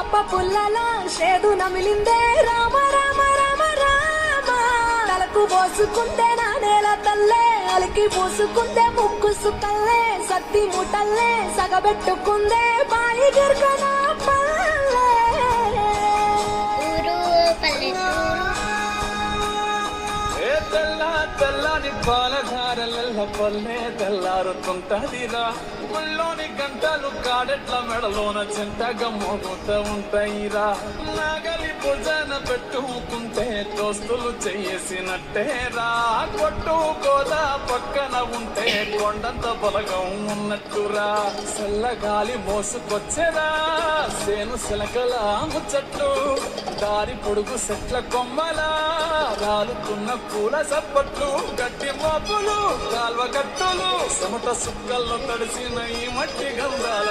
కప్ప పుల్లలా షేదు నమిలిందే రామ రామ రామ రామ తలకు పోసుకుందే నా నేల తల్లే అలికి పూసుకుందే ముక్కు సుక్కల్లే సత్తి ముటల్లే సగబెట్టుకుందే బాయి గిర్కనా పల్లె తెల్లని పాలధారల పల్లె తెల్లారుతుంటదిరా గుళ్ళోని గంటలు కాడెట్ల మెడలోన చింతగా మోగుతూ ఉంటాయిరా నాగలి భుజన పెట్టుకుంటే దోస్తులు చేసినట్టేరా కొట్టు గోదా పక్కన ఉంటే కొండంత బలగం ఉన్నట్టురా చల్లగాలి మోసుకొచ్చేరా సేను శిలకల ముచ్చట్లు దారి పొడుగు చెట్ల కొమ్మలా రాలుతున్న పూల సప్పట్లు గట్టి మోపులు కాల్వ గట్టులు సమట సుక్కల్లో తడిసిన ఈ మట్టి గంధాల